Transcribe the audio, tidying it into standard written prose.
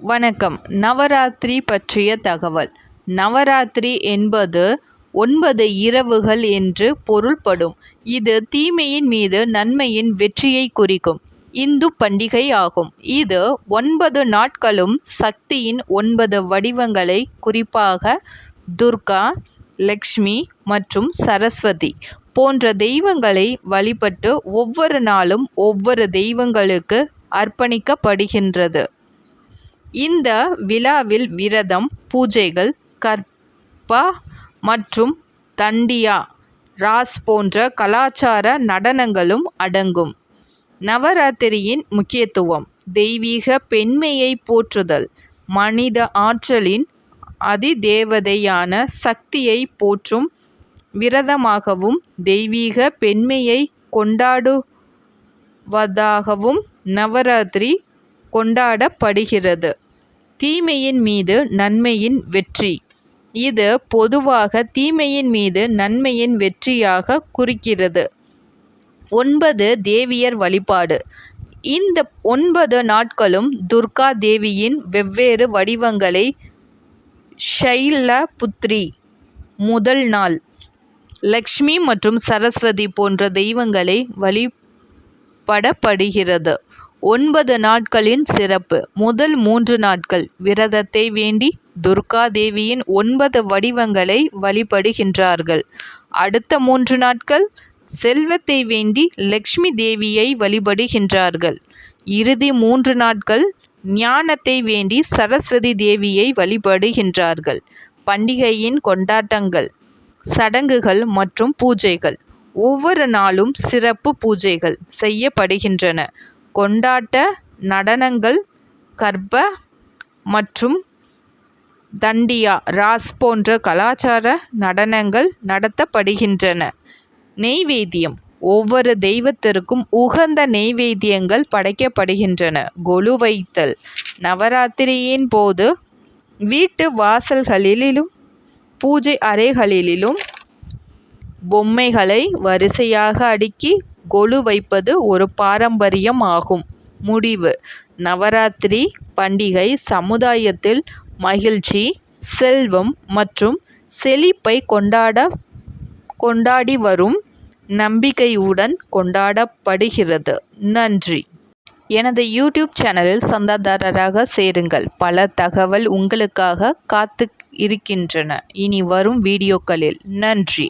வணக்கம். நவராத்திரி பற்றிய தகவல். நவராத்திரி என்பது 9 இரவுகள் என்று பொருள்படும். இது தீமையின் மீது நன்மையின் வெற்றியை குறிக்கும் இந்து பண்டிகை ஆகும். இது 9 நாட்களும் சக்தியின் 9 வடிவங்களை, குறிப்பாக துர்கா, லக்ஷ்மி மற்றும் சரஸ்வதி போன்ற தெய்வங்களை வழிபட்டு ஒவ்வொரு நாளும் ஒவ்வொரு தெய்வங்களுக்கு அர்ப்பணிக்கப்படுகின்றது. இந்த விழாவில் விரதம், பூஜைகள், கர்பா மற்றும் தண்டியா, ராஸ் போன்ற கலாச்சார நடனங்களும் அடங்கும். நவராத்திரியின் முக்கியத்துவம்: தெய்வீக பெண்மையை போற்றுதல், மனித ஆற்றலின் அதிதேவதையான சக்தியை போற்றும் விரதமாகவும், தெய்வீக பெண்மையை கொண்டாடுவதாகவும் நவராத்திரி கொண்டாடப்படுகிறது. தீமையின் மீது நன்மையின் வெற்றி: இது பொதுவாக தீமையின் மீது நன்மையின் வெற்றியாக குறிக்கிறது. 9 தேவியர் வழிபாடு: இந்த 9 நாட்களும் துர்கா தேவியின் வெவ்வேறு வடிவங்களை ஷைலபுத்ரி முதல் நாள், லக்ஷ்மி மற்றும் சரஸ்வதி போன்ற தெய்வங்களை வழிபடப்படுகிறது. 9 நாட்களின் சிறப்பு: முதல் 3 நாட்கள் விரதத்தை வேண்டி துர்கா தேவியின் 9 வடிவங்களை வழிபடுகின்றார்கள். அடுத்த 3 நாட்கள் செல்வத்தை வேண்டி லக்ஷ்மி தேவியை வழிபடுகின்றார்கள். இறுதி 3 நாட்கள் ஞானத்தை வேண்டி சரஸ்வதி தேவியை வழிபடுகின்றார்கள். பண்டிகையின் கொண்டாட்டங்கள், சடங்குகள் மற்றும் பூஜைகள்: ஒவ்வொரு நாளும் சிறப்பு பூஜைகள் செய்யப்படுகின்றன. கொண்டாட்ட நடனங்கள், கர்பா மற்றும் தண்டியா, ராஸ் போன்ற கலாச்சார நடனங்கள் நடத்தப்படுகின்றன. நெய்வேத்தியம்: ஒவ்வொரு தெய்வத்திற்கும் உகந்த நெய்வேத்தியங்கள் படைக்கப்படுகின்றன. கொலு வைத்தல்: நவராத்திரியின் போது வீட்டு வாசல்களிலும் பூஜை அறைகளிலும் பொம்மைகளை வரிசையாக அடுக்கி கொலு வைப்பது ஒரு பாரம்பரியம் ஆகும். முடிவு: நவராத்திரி பண்டிகை சமுதாயத்தில் மகிழ்ச்சி, செல்வம் மற்றும் செழிப்பை கொண்டாடி வரும் நம்பிக்கையுடன் கொண்டாடப்படுகிறது. நன்றி. எனது யூடியூப் சேனலில் சந்தாதாரராக சேருங்கள். பல தகவல் உங்களுக்காக காத்து இருக்கின்றன இனி வரும் வீடியோக்களில். நன்றி.